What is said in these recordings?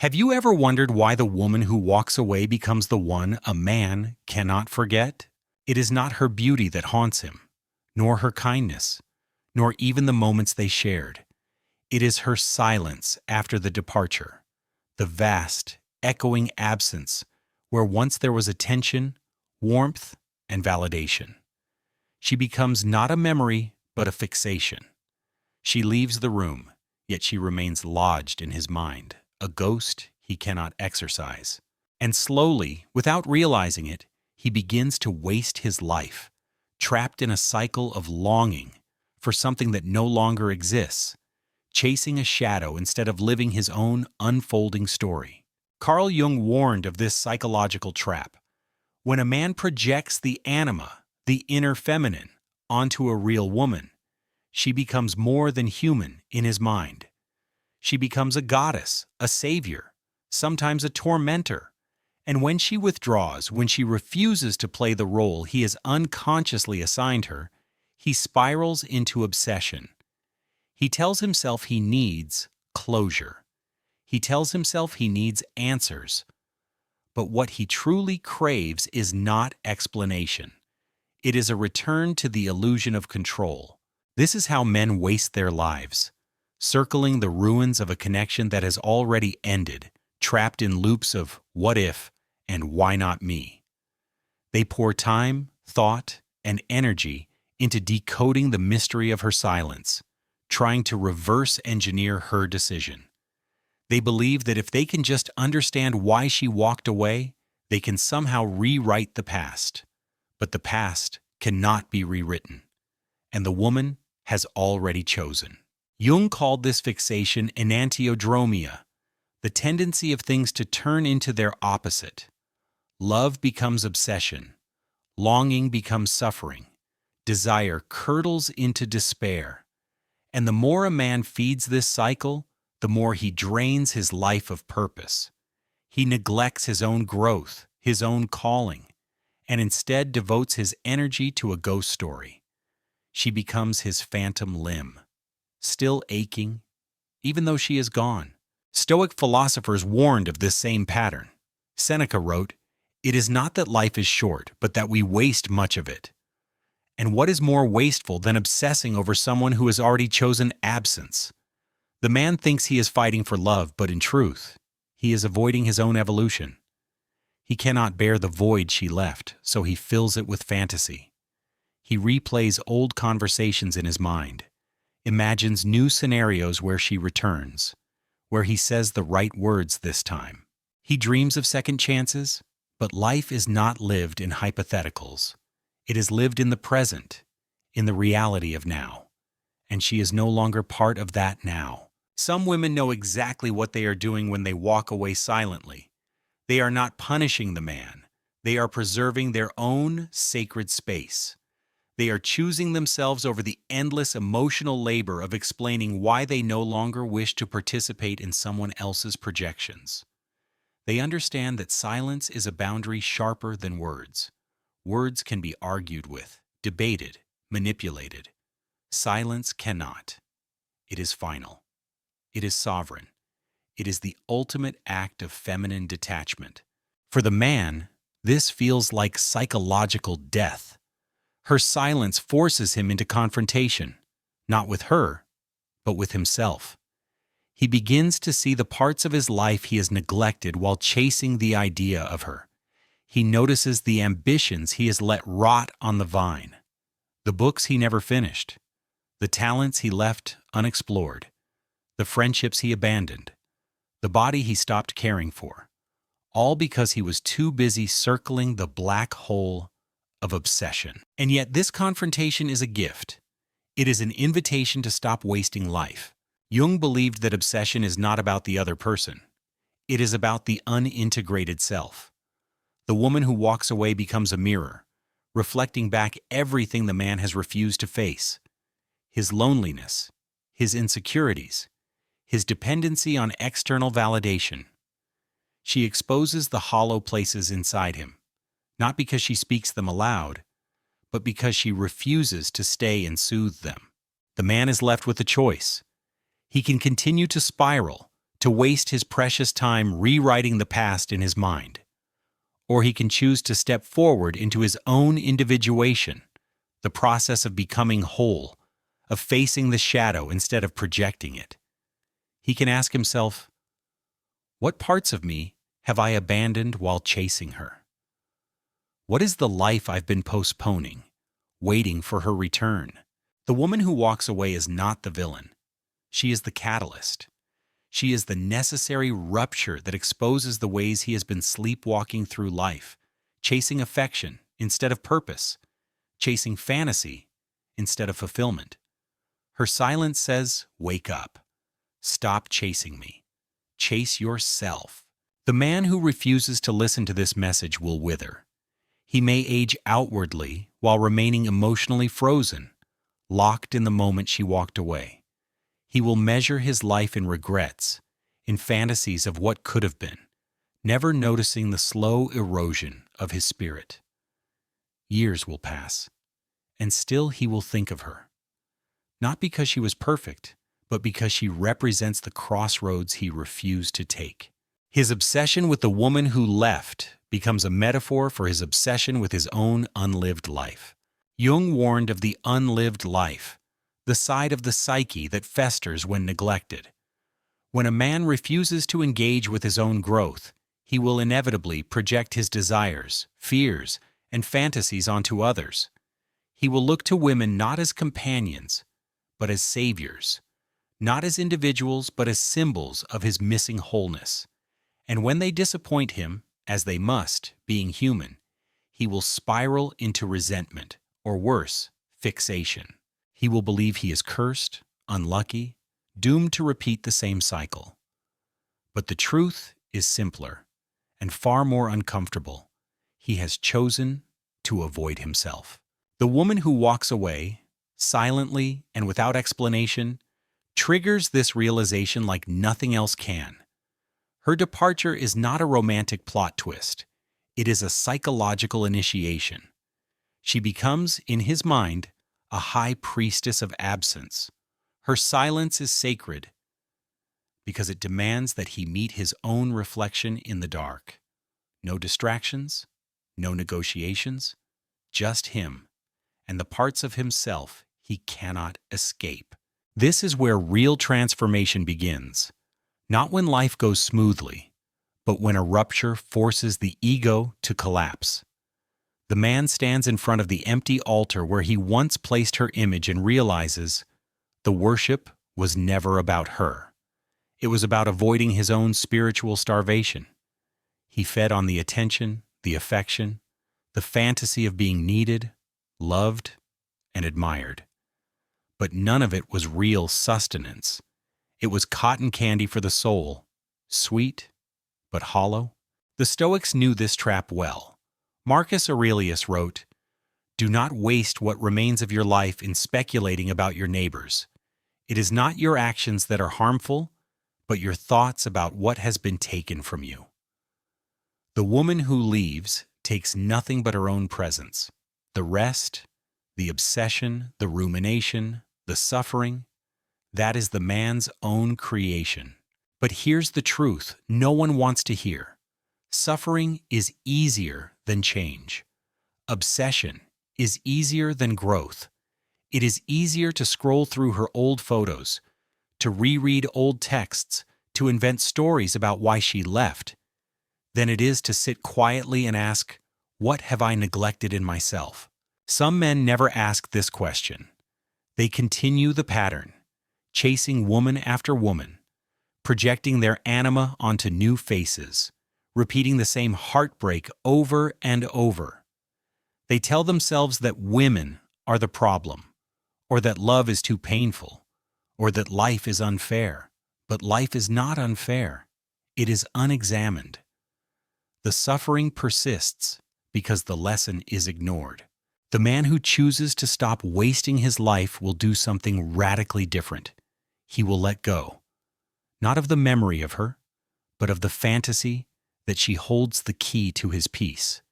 Have you ever wondered why the woman who walks away becomes the one a man cannot forget? It is not her beauty that haunts him, nor her kindness, nor even the moments they shared. It is her silence after the departure, the vast, echoing absence where once there was attention, warmth, and validation. She becomes not a memory, but a fixation. She leaves the room, yet she remains lodged in his mind, a ghost he cannot exorcise. And slowly, without realizing it, he begins to waste his life, trapped in a cycle of longing for something that no longer exists, chasing a shadow instead of living his own unfolding story. Carl Jung warned of this psychological trap. When a man projects the anima, the inner feminine, onto a real woman, she becomes more than human in his mind. She becomes a goddess, a savior, sometimes a tormentor. And when she withdraws, when she refuses to play the role he has unconsciously assigned her, he spirals into obsession. He tells himself he needs closure. He tells himself he needs answers. But what he truly craves is not explanation. It is a return to the illusion of control. This is how men waste their lives, circling the ruins of a connection that has already ended, trapped in loops of what if and why not me. They pour time, thought, and energy into decoding the mystery of her silence, trying to reverse engineer her decision. They believe that if they can just understand why she walked away, they can somehow rewrite the past. But the past cannot be rewritten, and the woman has already chosen. Jung called this fixation enantiodromia, the tendency of things to turn into their opposite. Love becomes obsession, longing becomes suffering, desire curdles into despair. And the more a man feeds this cycle, the more he drains his life of purpose. He neglects his own growth, his own calling, and instead devotes his energy to a ghost story. She becomes his phantom limb, still aching, even though she is gone. Stoic philosophers warned of this same pattern. Seneca wrote, "It is not that life is short, but that we waste much of it." And what is more wasteful than obsessing over someone who has already chosen absence? The man thinks he is fighting for love, but in truth, he is avoiding his own evolution. He cannot bear the void she left, so he fills it with fantasy. He replays old conversations in his mind, imagines new scenarios where she returns, where he says the right words this time. He dreams of second chances, but life is not lived in hypotheticals. It is lived in the present, in the reality of now, and she is no longer part of that now. Some women know exactly what they are doing when they walk away silently. They are not punishing the man. They are preserving their own sacred space. They are choosing themselves over the endless emotional labor of explaining why they no longer wish to participate in someone else's projections. They understand that silence is a boundary sharper than words. Words can be argued with, debated, manipulated. Silence cannot. It is final. It is sovereign. It is the ultimate act of feminine detachment. For the man, this feels like psychological death. Her silence forces him into confrontation, not with her, but with himself. He begins to see the parts of his life he has neglected while chasing the idea of her. He notices the ambitions he has let rot on the vine, the books he never finished, the talents he left unexplored, the friendships he abandoned, the body he stopped caring for, all because he was too busy circling the black hole of obsession. And yet this confrontation is a gift. It is an invitation to stop wasting life. Jung believed that obsession is not about the other person. It is about the unintegrated self. The woman who walks away becomes a mirror, reflecting back everything the man has refused to face. His loneliness, his insecurities, his dependency on external validation. She exposes the hollow places inside him, not because she speaks them aloud, but because she refuses to stay and soothe them. The man is left with a choice. He can continue to spiral, to waste his precious time rewriting the past in his mind. Or he can choose to step forward into his own individuation, the process of becoming whole, of facing the shadow instead of projecting it. He can ask himself, what parts of me have I abandoned while chasing her? What is the life I've been postponing, waiting for her return? The woman who walks away is not the villain. She is the catalyst. She is the necessary rupture that exposes the ways he has been sleepwalking through life, chasing affection instead of purpose, chasing fantasy instead of fulfillment. Her silence says, wake up. Stop chasing me. Chase yourself. The man who refuses to listen to this message will wither. He may age outwardly while remaining emotionally frozen, locked in the moment she walked away. He will measure his life in regrets, in fantasies of what could have been, never noticing the slow erosion of his spirit. Years will pass, and still he will think of her. Not because she was perfect, but because she represents the crossroads he refused to take. His obsession with the woman who left becomes a metaphor for his obsession with his own unlived life. Jung warned of the unlived life, the side of the psyche that festers when neglected. When a man refuses to engage with his own growth, he will inevitably project his desires, fears, and fantasies onto others. He will look to women not as companions, but as saviors, not as individuals, but as symbols of his missing wholeness. And when they disappoint him, as they must, being human, he will spiral into resentment, or worse, fixation. He will believe he is cursed, unlucky, doomed to repeat the same cycle. But the truth is simpler and far more uncomfortable. He has chosen to avoid himself. The woman who walks away, silently and without explanation, triggers this realization like nothing else can. Her departure is not a romantic plot twist. It is a psychological initiation. She becomes, in his mind, a high priestess of absence. Her silence is sacred because it demands that he meet his own reflection in the dark. No distractions, no negotiations, just him and the parts of himself he cannot escape. This is where real transformation begins, not when life goes smoothly, but when a rupture forces the ego to collapse. The man stands in front of the empty altar where he once placed her image and realizes the worship was never about her. It was about avoiding his own spiritual starvation. He fed on the attention, the affection, the fantasy of being needed, loved, and admired. But none of it was real sustenance. It was cotton candy for the soul, sweet but hollow. The Stoics knew this trap well. Marcus Aurelius wrote, "Do not waste what remains of your life in speculating about your neighbors. It is not your actions that are harmful, but your thoughts about what has been taken from you." The woman who leaves takes nothing but her own presence. The rest, the obsession, the rumination, the suffering, that is the man's own creation. But here's the truth no one wants to hear. Suffering is easier than change. Obsession is easier than growth. It is easier to scroll through her old photos, to reread old texts, to invent stories about why she left, than it is to sit quietly and ask, what have I neglected in myself? Some men never ask this question. They continue the pattern, chasing woman after woman, projecting their anima onto new faces, repeating the same heartbreak over and over. They tell themselves that women are the problem, or that love is too painful, or that life is unfair. But life is not unfair. It is unexamined. The suffering persists because the lesson is ignored. The man who chooses to stop wasting his life will do something radically different. He will let go, not of the memory of her, but of the fantasy that she holds the key to his peace.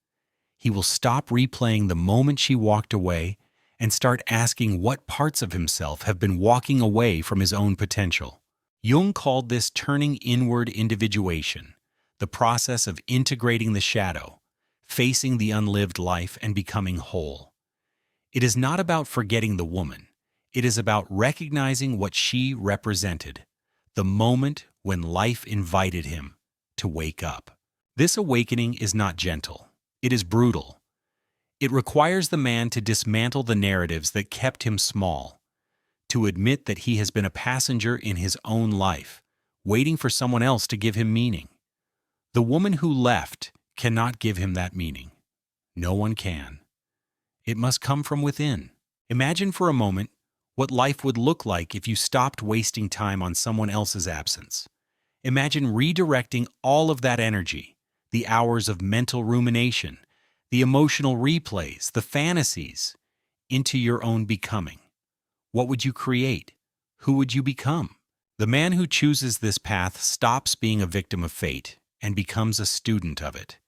He will stop replaying the moment she walked away and start asking what parts of himself have been walking away from his own potential. Jung called this turning inward individuation, the process of integrating the shadow, facing the unlived life and becoming whole. It is not about forgetting the woman. It is about recognizing what she represented, the moment when life invited him to wake up. This awakening is not gentle. It is brutal. It requires the man to dismantle the narratives that kept him small, to admit that he has been a passenger in his own life, waiting for someone else to give him meaning. The woman who left cannot give him that meaning. No one can. It must come from within. Imagine for a moment what life would look like if you stopped wasting time on someone else's absence. Imagine redirecting all of that energy, the hours of mental rumination, the emotional replays, the fantasies, into your own becoming. What would you create? Who would you become? The man who chooses this path stops being a victim of fate and becomes a student of it.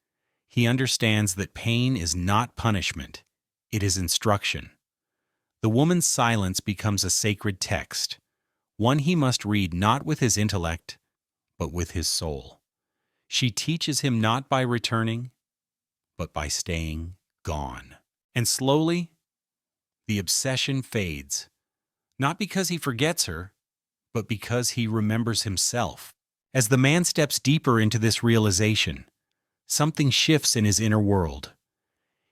He understands that pain is not punishment, it is instruction. The woman's silence becomes a sacred text, one he must read not with his intellect, but with his soul. She teaches him not by returning, but by staying gone. And slowly, the obsession fades, not because he forgets her, but because he remembers himself. As the man steps deeper into this realization, something shifts in his inner world.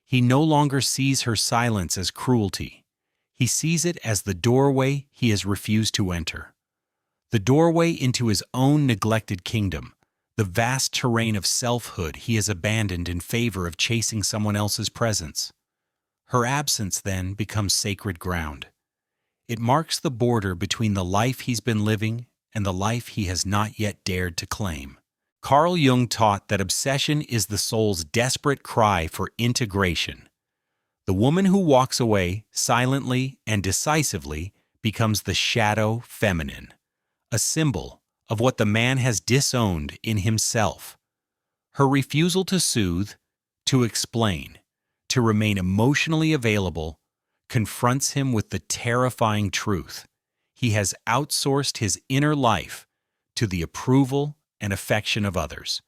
He no longer sees her silence as cruelty. He sees it as the doorway he has refused to enter. The doorway into his own neglected kingdom, the vast terrain of selfhood he has abandoned in favor of chasing someone else's presence. Her absence then becomes sacred ground. It marks the border between the life he's been living and the life he has not yet dared to claim. Carl Jung taught that obsession is the soul's desperate cry for integration. The woman who walks away silently and decisively becomes the shadow feminine, a symbol of what the man has disowned in himself. Her refusal to soothe, to explain, to remain emotionally available, confronts him with the terrifying truth. He has outsourced his inner life to the approval and affection of others.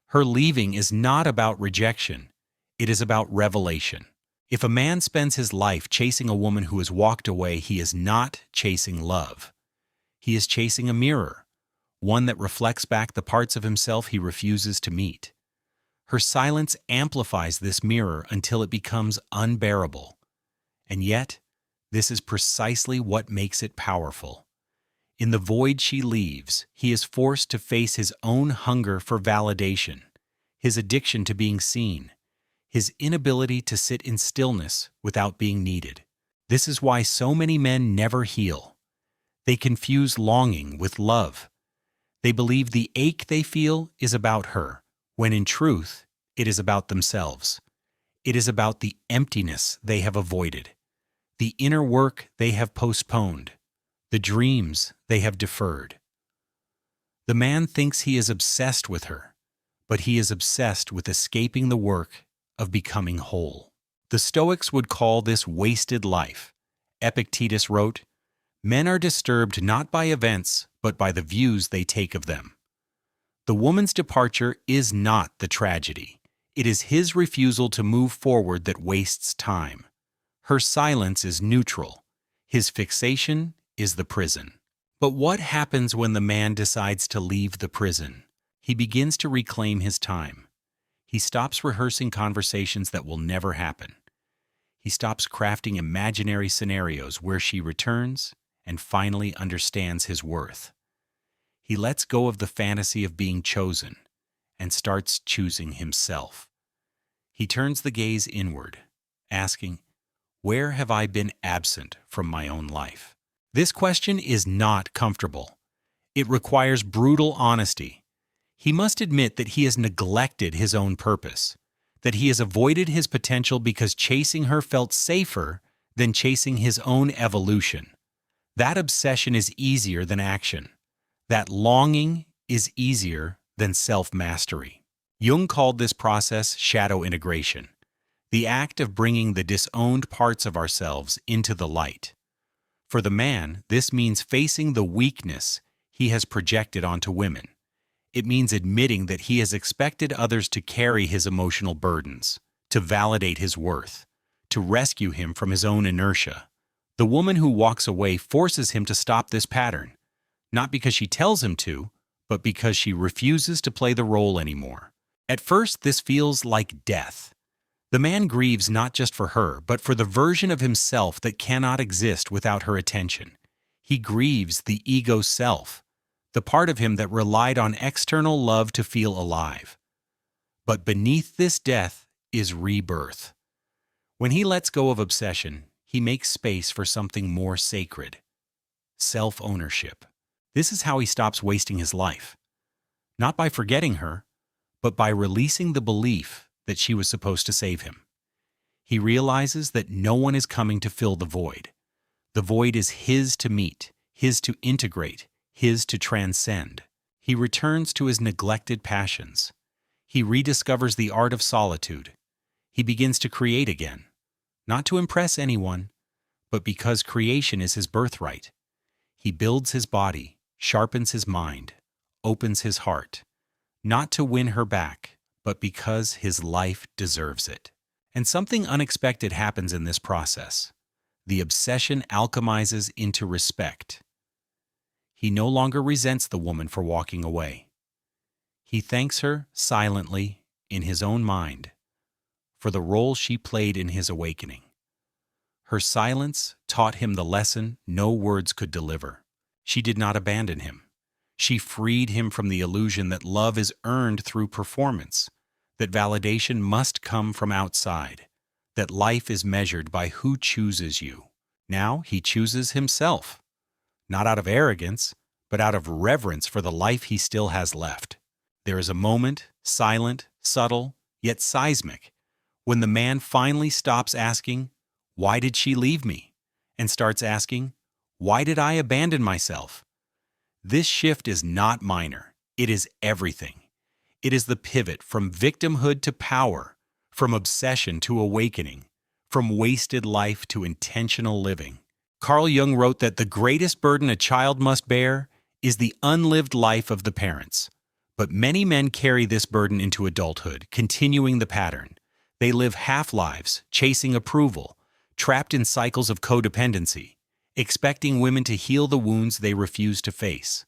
Her leaving is not about rejection, it is about revelation. If a man spends his life chasing a woman who has walked away, he is not chasing love. He is chasing a mirror, one that reflects back the parts of himself he refuses to meet. Her silence amplifies this mirror until it becomes unbearable. And yet, this is precisely what makes it powerful. In the void she leaves, he is forced to face his own hunger for validation, his addiction to being seen, his inability to sit in stillness without being needed. This is why so many men never heal. They confuse longing with love. They believe the ache they feel is about her, when in truth, it is about themselves. It is about the emptiness they have avoided, the inner work they have postponed, the dreams they have deferred. The man thinks he is obsessed with her, but he is obsessed with escaping the work of becoming whole. The Stoics would call this wasted life. Epictetus wrote, "Men are disturbed not by events, but by the views they take of them." The woman's departure is not the tragedy. It is his refusal to move forward that wastes time. Her silence is neutral. His fixation is the prison. But what happens when the man decides to leave the prison? He begins to reclaim his time. He stops rehearsing conversations that will never happen. He stops crafting imaginary scenarios where she returns and finally understands his worth. He lets go of the fantasy of being chosen and starts choosing himself. He turns the gaze inward, asking, "Where have I been absent from my own life?" This question is not comfortable. It requires brutal honesty. He must admit that he has neglected his own purpose, that he has avoided his potential because chasing her felt safer than chasing his own evolution. That obsession is easier than action. That longing is easier than self-mastery. Jung called this process shadow integration, the act of bringing the disowned parts of ourselves into the light. For the man, this means facing the weakness he has projected onto women. It means admitting that he has expected others to carry his emotional burdens, to validate his worth, to rescue him from his own inertia. The woman who walks away forces him to stop this pattern, not because she tells him to, but because she refuses to play the role anymore. At first, this feels like death. The man grieves not just for her, but for the version of himself that cannot exist without her attention. He grieves the ego self, the part of him that relied on external love to feel alive. But beneath this death is rebirth. When he lets go of obsession, he makes space for something more sacred: self-ownership. This is how he stops wasting his life. Not by forgetting her, but by releasing the belief that she was supposed to save him. He realizes that no one is coming to fill the void. The void is his to meet, his to integrate, his to transcend. He returns to his neglected passions. He rediscovers the art of solitude. He begins to create again, not to impress anyone, but because creation is his birthright. He builds his body, sharpens his mind, opens his heart, not to win her back, but because his life deserves it. And something unexpected happens in this process. The obsession alchemizes into respect. He no longer resents the woman for walking away. He thanks her silently in his own mind for the role she played in his awakening. Her silence taught him the lesson no words could deliver. She did not abandon him. She freed him from the illusion that love is earned through performance, that validation must come from outside, that life is measured by who chooses you. Now he chooses himself, not out of arrogance, but out of reverence for the life he still has left. There is a moment, silent, subtle, yet seismic, when the man finally stops asking, "Why did she leave me?" and starts asking, "Why did I abandon myself?" This shift is not minor. It is everything. It is the pivot from victimhood to power, from obsession to awakening, from wasted life to intentional living. Carl Jung wrote that the greatest burden a child must bear is the unlived life of the parents. But many men carry this burden into adulthood, continuing the pattern. They live half-lives, chasing approval, trapped in cycles of codependency, expecting women to heal the wounds they refuse to face.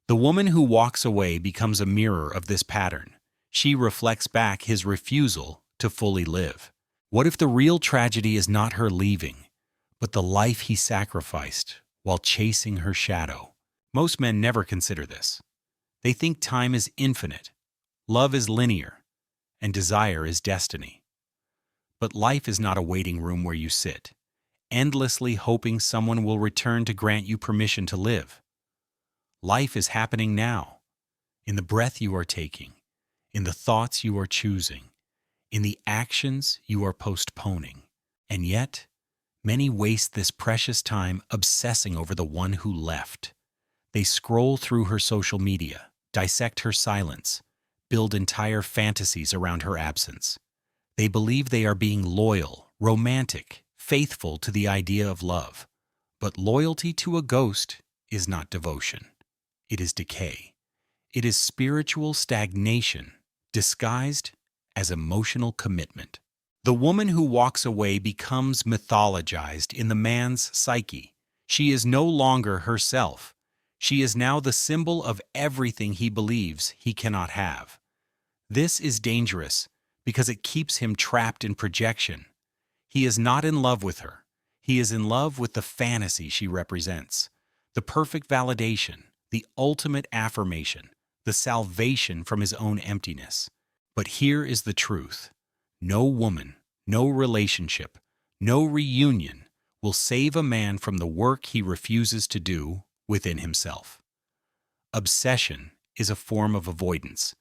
The woman who walks away becomes a mirror of this pattern. She reflects back his refusal to fully live. What if the real tragedy is not her leaving, but the life he sacrificed while chasing her shadow? Most men never consider this. They think time is infinite, love is linear, and desire is destiny. But life is not a waiting room where you sit, endlessly hoping someone will return to grant you permission to live. Life is happening now, in the breath you are taking, in the thoughts you are choosing, in the actions you are postponing. And yet, many waste this precious time obsessing over the one who left. They scroll through her social media, dissect her silence, build entire fantasies around her absence. They believe they are being loyal, romantic, faithful to the idea of love. But loyalty to a ghost is not devotion. It is decay. It is spiritual stagnation, disguised as emotional commitment. The woman who walks away becomes mythologized in the man's psyche. She is no longer herself. She is now the symbol of everything he believes he cannot have. This is dangerous because it keeps him trapped in projection. He is not in love with her. He is in love with the fantasy she represents, the perfect validation, the ultimate affirmation, the salvation from his own emptiness. But here is the truth. No woman, no relationship, no reunion will save a man from the work he refuses to do within himself. Obsession is a form of avoidance.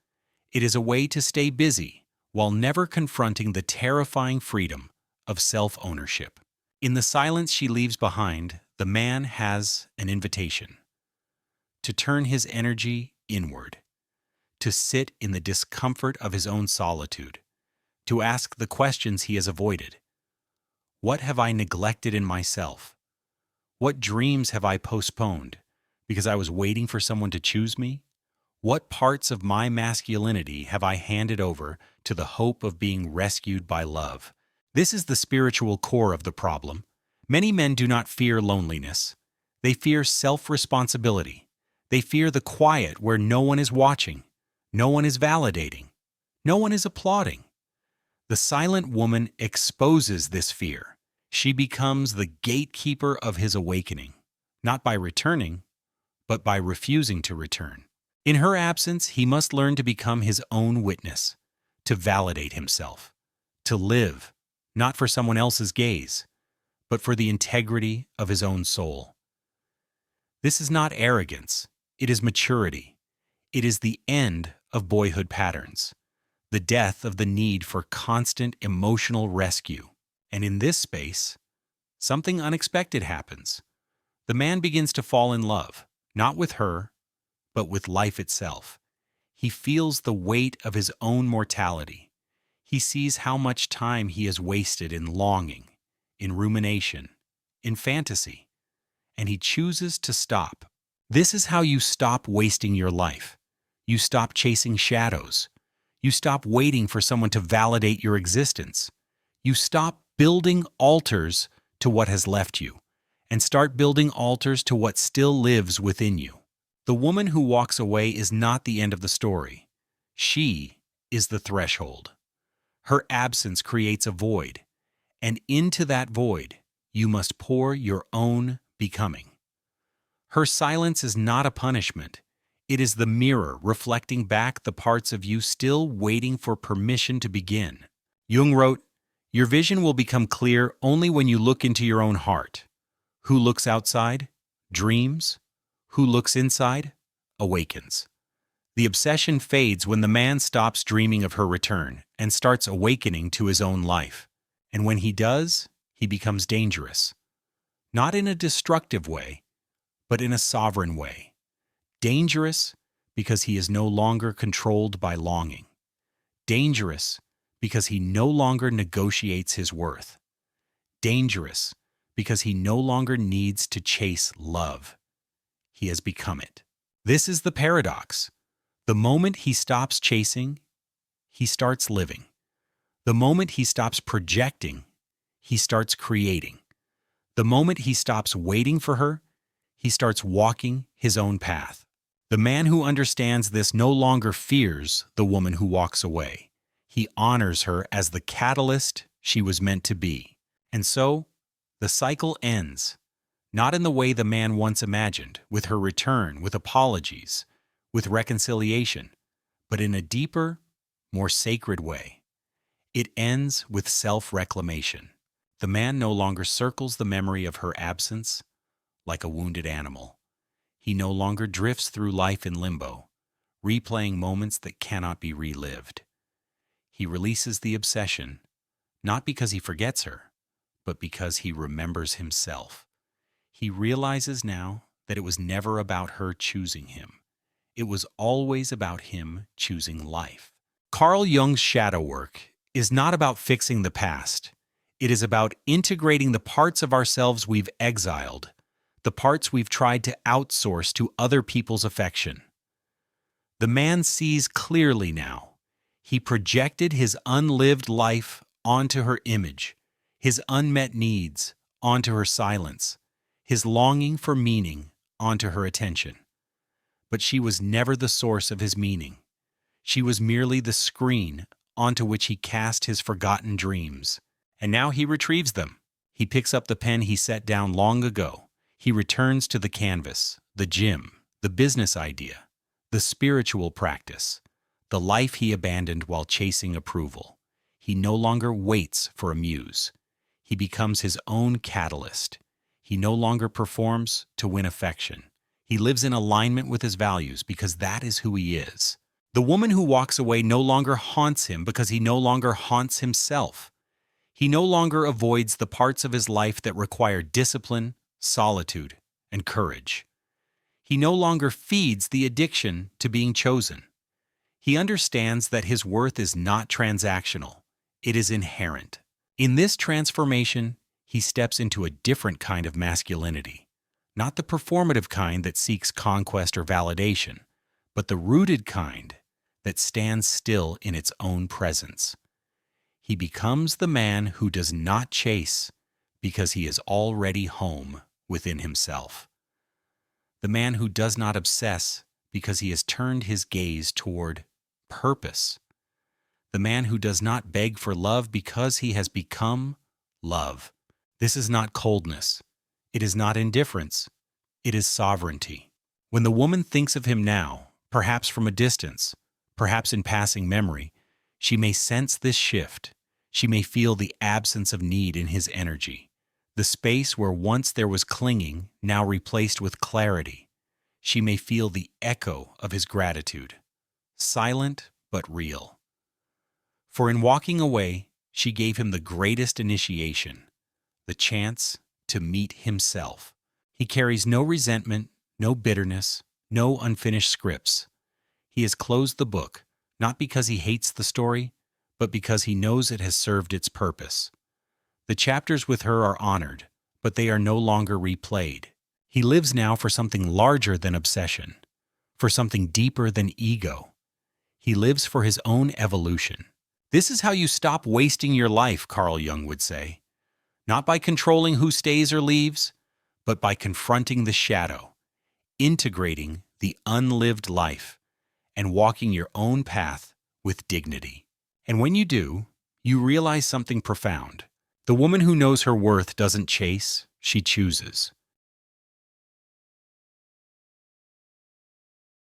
It is a way to stay busy while never confronting the terrifying freedom of self-ownership. In the silence she leaves behind, the man has an invitation to turn his energy inward, to sit in the discomfort of his own solitude, to ask the questions he has avoided. What have I neglected in myself? What dreams have I postponed? Because I was waiting for someone to choose me? What parts of my masculinity have I handed over to the hope of being rescued by love? This is the spiritual core of the problem. Many men do not fear loneliness. They fear self-responsibility. They fear the quiet where no one is watching, no one is validating, no one is applauding. The silent woman exposes this fear. She becomes the gatekeeper of his awakening, not by returning, but by refusing to return. In her absence, he must learn to become his own witness, to validate himself, to live, not for someone else's gaze, but for the integrity of his own soul. This is not arrogance, it is maturity. It is the end of boyhood patterns, the death of the need for constant emotional rescue. And in this space, something unexpected happens. The man begins to fall in love, not with her, but with life itself. He feels the weight of his own mortality. He sees how much time he has wasted in longing, in rumination, in fantasy, and he chooses to stop. This is how you stop wasting your life. You stop chasing shadows. You stop waiting for someone to validate your existence. You stop building altars to what has left you, and start building altars to what still lives within you. The woman who walks away is not the end of the story. She is the threshold. Her absence creates a void, and into that void, you must pour your own becoming. Her silence is not a punishment. It is the mirror reflecting back the parts of you still waiting for permission to begin. Jung wrote, "Your vision will become clear only when you look into your own heart. Who looks outside? Dreams. Who looks inside? Awakens." The obsession fades when the man stops dreaming of her return and starts awakening to his own life. And when he does, he becomes dangerous. Not in a destructive way, but in a sovereign way. Dangerous because he is no longer controlled by longing. Dangerous because he no longer negotiates his worth. Dangerous because he no longer needs to chase love. He has become it. This is the paradox. The moment he stops chasing, he starts living. The moment he stops projecting, he starts creating. The moment he stops waiting for her, he starts walking his own path. The man who understands this no longer fears the woman who walks away. He honors her as the catalyst she was meant to be. And so, the cycle ends, not in the way the man once imagined, with her return, with apologies, with reconciliation, but in a deeper, more sacred way. It ends with self-reclamation. The man no longer circles the memory of her absence like a wounded animal. He no longer drifts through life in limbo, replaying moments that cannot be relived. He releases the obsession, not because he forgets her, but because he remembers himself. He realizes now that it was never about her choosing him. It was always about him choosing life. Carl Jung's shadow work is not about fixing the past. It is about integrating the parts of ourselves we've exiled, the parts we've tried to outsource to other people's affection. The man sees clearly now. He projected his unlived life onto her image, his unmet needs onto her silence, his longing for meaning onto her attention. But she was never the source of his meaning. She was merely the screen onto which he cast his forgotten dreams. And now he retrieves them. He picks up the pen he set down long ago. He returns to the canvas, the gym, the business idea, the spiritual practice, the life he abandoned while chasing approval. He no longer waits for a muse. He becomes his own catalyst. He no longer performs to win affection. He lives in alignment with his values because that is who he is. The woman who walks away no longer haunts him because he no longer haunts himself. He no longer avoids the parts of his life that require discipline, solitude, and courage. He no longer feeds the addiction to being chosen. He understands that his worth is not transactional. It is inherent. In this transformation, he steps into a different kind of masculinity, not the performative kind that seeks conquest or validation, but the rooted kind that stands still in its own presence. He becomes the man who does not chase because he is already home within himself. The man who does not obsess because he has turned his gaze toward purpose. The man who does not beg for love because he has become love. This is not coldness. It is not indifference. It is sovereignty. When the woman thinks of him now, perhaps from a distance, perhaps in passing memory, she may sense this shift. She may feel the absence of need in his energy. The space where once there was clinging, now replaced with clarity. She may feel the echo of his gratitude, silent but real. For in walking away, she gave him the greatest initiation, the chance to meet himself. He carries no resentment, no bitterness, no unfinished scripts. He has closed the book, not because he hates the story, but because he knows it has served its purpose. The chapters with her are honored, but they are no longer replayed. He lives now for something larger than obsession, for something deeper than ego. He lives for his own evolution. This is how you stop wasting your life, Carl Jung would say. Not by controlling who stays or leaves, but by confronting the shadow, integrating the unlived life, and walking your own path with dignity. And when you do, you realize something profound. The woman who knows her worth doesn't chase, she chooses.